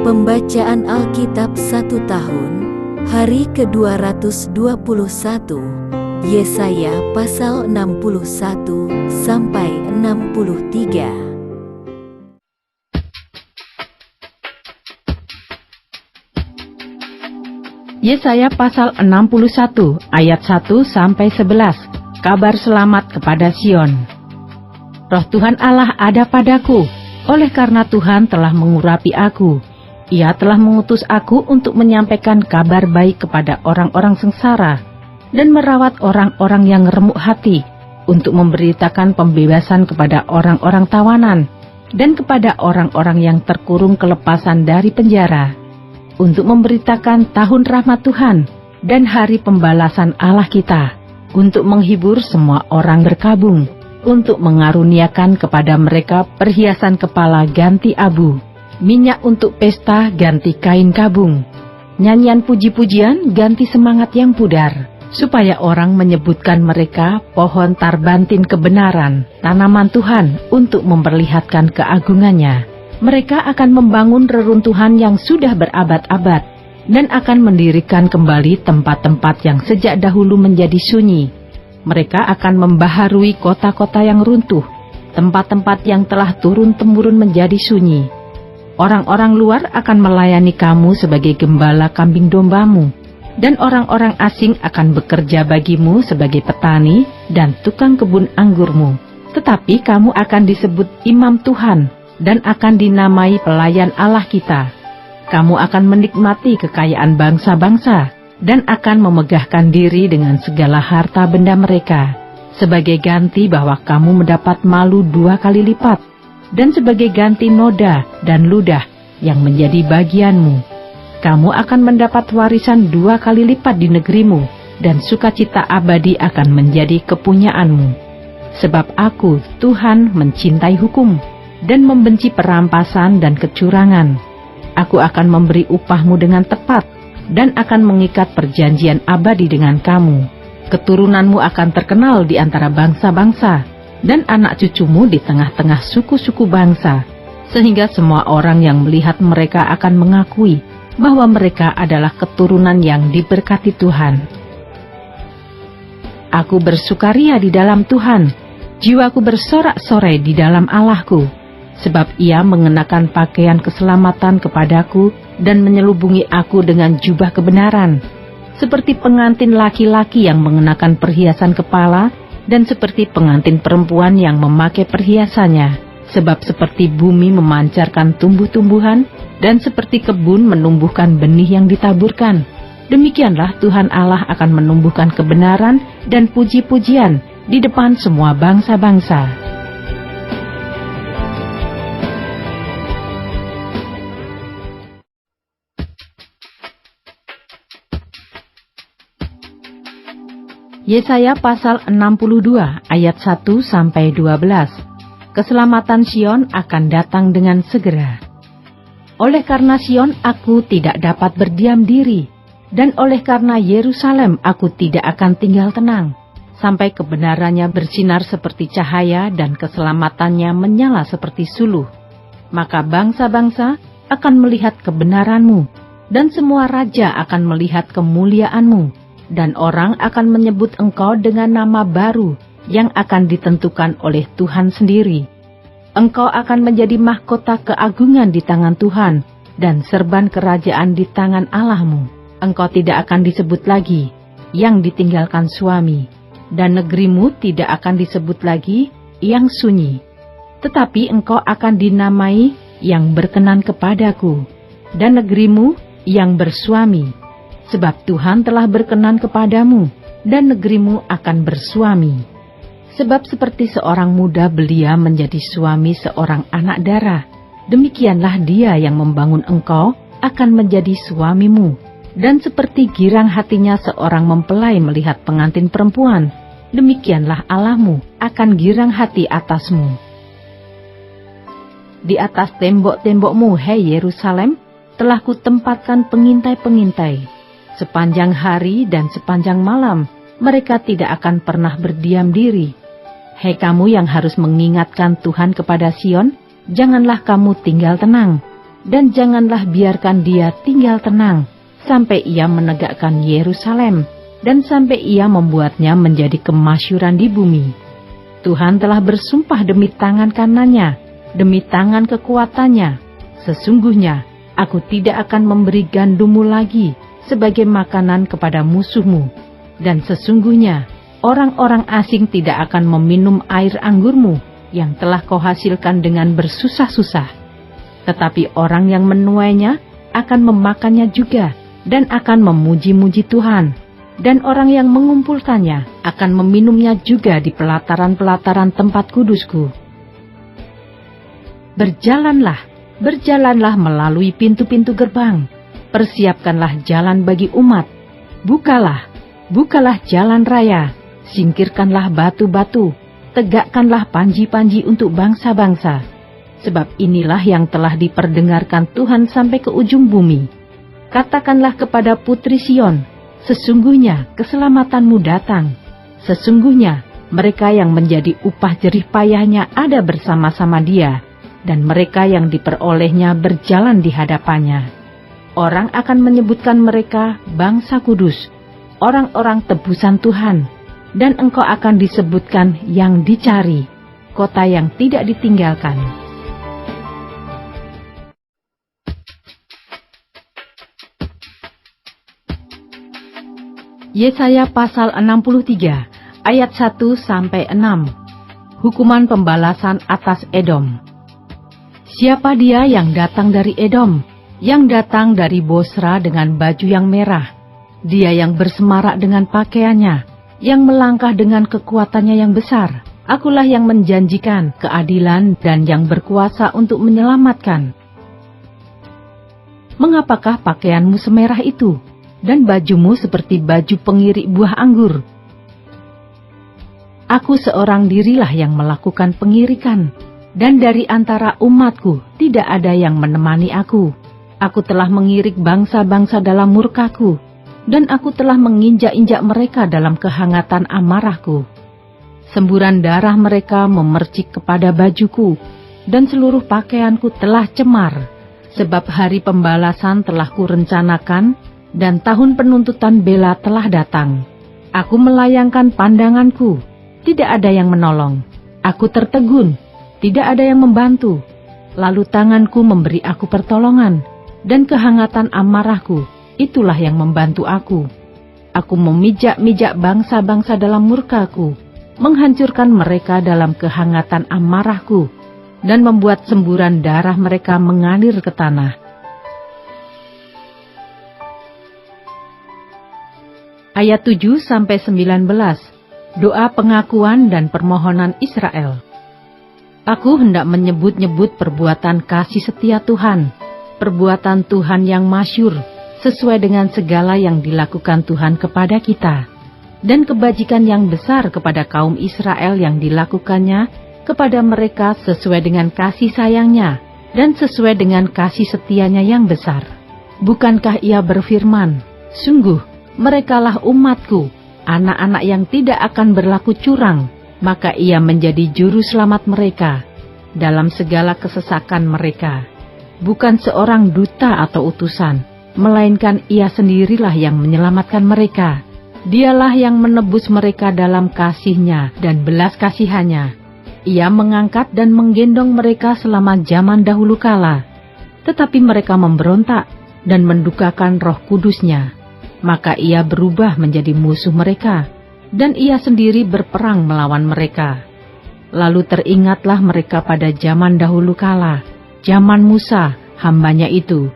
Pembacaan Alkitab 1 tahun, hari ke-221, Yesaya pasal 61 sampai 63. Yesaya pasal 61 ayat 1 sampai 11. Kabar selamat kepada Sion. Roh Tuhan Allah ada padaku, oleh karena Tuhan telah mengurapi aku. Ia telah mengutus aku untuk menyampaikan kabar baik kepada orang-orang sengsara dan merawat orang-orang yang remuk hati, untuk memberitakan pembebasan kepada orang-orang tawanan dan kepada orang-orang yang terkurung kelepasan dari penjara, untuk memberitakan tahun rahmat Tuhan dan hari pembalasan Allah kita, untuk menghibur semua orang berkabung, untuk mengaruniakan kepada mereka perhiasan kepala ganti abu, minyak untuk pesta ganti kain kabung, nyanyian puji-pujian ganti semangat yang pudar, supaya orang menyebutkan mereka pohon tarbantin kebenaran, tanaman Tuhan untuk memperlihatkan keagungannya. Mereka akan membangun reruntuhan yang sudah berabad-abad dan akan mendirikan kembali tempat-tempat yang sejak dahulu menjadi sunyi. Mereka akan membaharui kota-kota yang runtuh, tempat-tempat yang telah turun-temurun menjadi sunyi. Orang-orang luar akan melayani kamu sebagai gembala kambing dombamu, dan orang-orang asing akan bekerja bagimu sebagai petani dan tukang kebun anggurmu. Tetapi kamu akan disebut imam Tuhan dan akan dinamai pelayan Allah kita. Kamu akan menikmati kekayaan bangsa-bangsa dan akan memegahkan diri dengan segala harta benda mereka, sebagai ganti bahwa kamu mendapat malu 2 kali lipat, dan sebagai ganti noda dan ludah yang menjadi bagianmu. Kamu akan mendapat warisan 2 kali lipat di negerimu, dan sukacita abadi akan menjadi kepunyaanmu. Sebab aku, Tuhan, mencintai hukum dan membenci perampasan dan kecurangan. Aku akan memberi upahmu dengan tepat dan akan mengikat perjanjian abadi dengan kamu. Keturunanmu akan terkenal di antara bangsa-bangsa, dan anak cucumu di tengah-tengah suku-suku bangsa, sehingga semua orang yang melihat mereka akan mengakui bahwa mereka adalah keturunan yang diberkati Tuhan. Aku bersukaria di dalam Tuhan, jiwaku bersorak-sorai di dalam Allahku, sebab Ia mengenakan pakaian keselamatan kepadaku dan menyelubungi aku dengan jubah kebenaran, seperti pengantin laki-laki yang mengenakan perhiasan kepala, dan seperti pengantin perempuan yang memakai perhiasannya, sebab seperti bumi memancarkan tumbuh-tumbuhan, dan seperti kebun menumbuhkan benih yang ditaburkan, demikianlah Tuhan Allah akan menumbuhkan kebenaran dan puji-pujian di depan semua bangsa-bangsa. Yesaya pasal 62 ayat 1 sampai 12. Keselamatan Sion akan datang dengan segera. Oleh karena Sion aku tidak dapat berdiam diri, dan oleh karena Yerusalem aku tidak akan tinggal tenang, sampai kebenarannya bersinar seperti cahaya dan keselamatannya menyala seperti suluh. Maka bangsa-bangsa akan melihat kebenaranmu, dan semua raja akan melihat kemuliaanmu, dan orang akan menyebut engkau dengan nama baru yang akan ditentukan oleh Tuhan sendiri. Engkau akan menjadi mahkota keagungan di tangan Tuhan dan serban kerajaan di tangan Allahmu. Engkau tidak akan disebut lagi yang ditinggalkan suami, dan negerimu tidak akan disebut lagi yang sunyi. Tetapi engkau akan dinamai yang berkenan kepadaku, dan negerimu yang bersuami. Sebab Tuhan telah berkenan kepadamu, dan negerimu akan bersuami. Sebab seperti seorang muda belia menjadi suami seorang anak darah, demikianlah dia yang membangun engkau akan menjadi suamimu. Dan seperti girang hatinya seorang mempelai melihat pengantin perempuan, demikianlah Allahmu akan girang hati atasmu. Di atas tembok-tembokmu, hei Yerusalem, telah kutempatkan pengintai-pengintai. Sepanjang hari dan sepanjang malam, mereka tidak akan pernah berdiam diri. Hei kamu yang harus mengingatkan Tuhan kepada Sion, janganlah kamu tinggal tenang, dan janganlah biarkan dia tinggal tenang, sampai ia menegakkan Yerusalem, dan sampai ia membuatnya menjadi kemasyhuran di bumi. Tuhan telah bersumpah demi tangan kanannya, demi tangan kekuatannya, sesungguhnya aku tidak akan memberi gandummu lagi sebagai makanan kepada musuhmu, dan sesungguhnya orang-orang asing tidak akan meminum air anggurmu yang telah kau hasilkan dengan bersusah-susah. Tetapi orang yang menuainya akan memakannya juga dan akan memuji-muji Tuhan, dan orang yang mengumpulkannya akan meminumnya juga di pelataran-pelataran tempat kudusku. Berjalanlah, berjalanlah melalui pintu-pintu gerbang, persiapkanlah jalan bagi umat, bukalah, bukalah jalan raya, singkirkanlah batu-batu, tegakkanlah panji-panji untuk bangsa-bangsa, sebab inilah yang telah diperdengarkan Tuhan sampai ke ujung bumi. Katakanlah kepada putri Sion, sesungguhnya keselamatanmu datang, sesungguhnya mereka yang menjadi upah jerih payahnya ada bersama-sama dia, dan mereka yang diperolehnya berjalan di hadapannya. Orang akan menyebutkan mereka bangsa kudus, orang-orang tebusan Tuhan, dan engkau akan disebutkan yang dicari, kota yang tidak ditinggalkan. Yesaya pasal 63 ayat 1-6. Hukuman pembalasan atas Edom. Siapa dia yang datang dari Edom, yang datang dari Bosra dengan baju yang merah? Dia yang bersemarak dengan pakaiannya, yang melangkah dengan kekuatannya yang besar. Akulah yang menjanjikan keadilan dan yang berkuasa untuk menyelamatkan. Mengapakah pakaianmu semerah itu, dan bajumu seperti baju pengirik buah anggur? Aku seorang dirilah yang melakukan pengirikan, dan dari antara umatku tidak ada yang menemani aku. Aku telah mengirik bangsa-bangsa dalam murkaku, dan aku telah menginjak-injak mereka dalam kehangatan amarahku. Semburan darah mereka memercik kepada bajuku, dan seluruh pakaianku telah cemar, sebab hari pembalasan telah kurencanakan, dan tahun penuntutan bela telah datang. Aku melayangkan pandanganku, tidak ada yang menolong. Aku tertegun, tidak ada yang membantu. Lalu tanganku memberi aku pertolongan, dan kehangatan amarahku, itulah yang membantu aku. Aku memijak-mijak bangsa-bangsa dalam murkaku, menghancurkan mereka dalam kehangatan amarahku, dan membuat semburan darah mereka mengalir ke tanah. Ayat 7-19, doa pengakuan dan permohonan Israel. Aku hendak menyebut-nyebut perbuatan kasih setia Tuhan, perbuatan Tuhan yang masyhur, sesuai dengan segala yang dilakukan Tuhan kepada kita, dan kebajikan yang besar kepada kaum Israel yang dilakukannya kepada mereka sesuai dengan kasih sayangnya, dan sesuai dengan kasih setianya yang besar. Bukankah ia berfirman, sungguh, merekalah umatku, anak-anak yang tidak akan berlaku curang, maka ia menjadi juru selamat mereka dalam segala kesesakan mereka. Bukan seorang duta atau utusan, melainkan ia sendirilah yang menyelamatkan mereka. Dialah yang menebus mereka dalam kasih-Nya dan belas kasihannya. Ia mengangkat dan menggendong mereka selama zaman dahulu kala. Tetapi mereka memberontak dan mendukakan Roh Kudus-Nya. Maka ia berubah menjadi musuh mereka, dan ia sendiri berperang melawan mereka. Lalu teringatlah mereka pada zaman dahulu kala, zaman Musa, hambanya itu.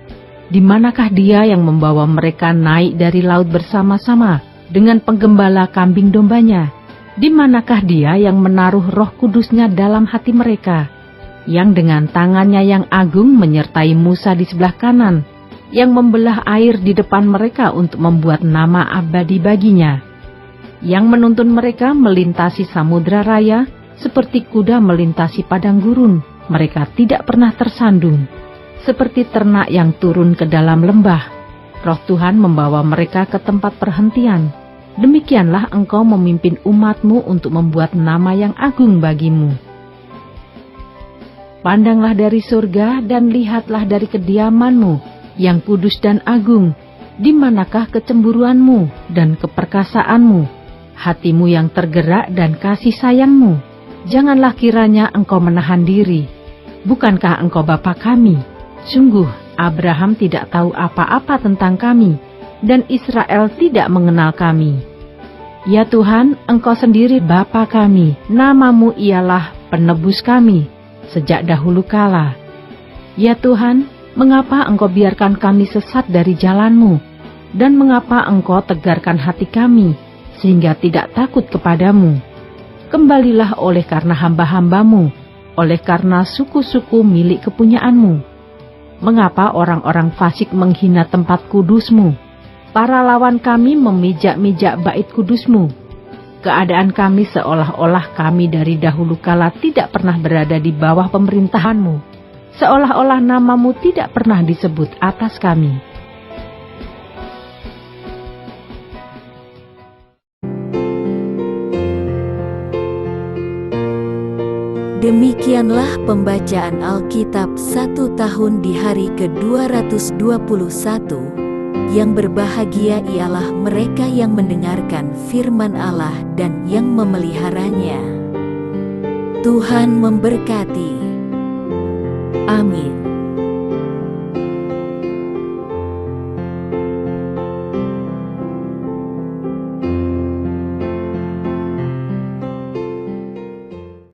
Di manakah dia yang membawa mereka naik dari laut bersama-sama dengan penggembala kambing dombanya? Di manakah dia yang menaruh Roh Kudus-Nya dalam hati mereka, yang dengan tangannya yang agung menyertai Musa di sebelah kanan, yang membelah air di depan mereka untuk membuat nama abadi baginya, yang menuntun mereka melintasi samudra raya seperti kuda melintasi padang gurun? Mereka tidak pernah tersandung, seperti ternak yang turun ke dalam lembah. Roh Tuhan membawa mereka ke tempat perhentian. Demikianlah engkau memimpin umatmu untuk membuat nama yang agung bagimu. Pandanglah dari surga dan lihatlah dari kediaman-Mu yang kudus dan agung. Di manakah kecemburuan-Mu dan keperkasaan-Mu, hati-Mu yang tergerak dan kasih sayang-Mu? Janganlah kiranya Engkau menahan diri. Bukankah Engkau Bapa kami? Sungguh, Abraham tidak tahu apa-apa tentang kami, dan Israel tidak mengenal kami. Ya Tuhan, Engkau sendiri Bapa kami, nama-Mu ialah penebus kami sejak dahulu kala. Ya Tuhan, mengapa Engkau biarkan kami sesat dari jalan-Mu, dan mengapa Engkau tegarkan hati kami, sehingga tidak takut kepadamu? Kembalilah oleh karena hamba-hamba-Mu, oleh karena suku-suku milik kepunyaan-Mu. Mengapa orang-orang fasik menghina tempat kudus-Mu? Para lawan kami memijak-mijak bait kudus-Mu. Keadaan kami seolah-olah kami dari dahulu kala tidak pernah berada di bawah pemerintahan-Mu, seolah-olah nama-Mu tidak pernah disebut atas kami. Demikianlah pembacaan Alkitab 1 tahun di hari ke-221. Yang berbahagia ialah mereka yang mendengarkan firman Allah dan yang memeliharanya. Tuhan memberkati. Amin.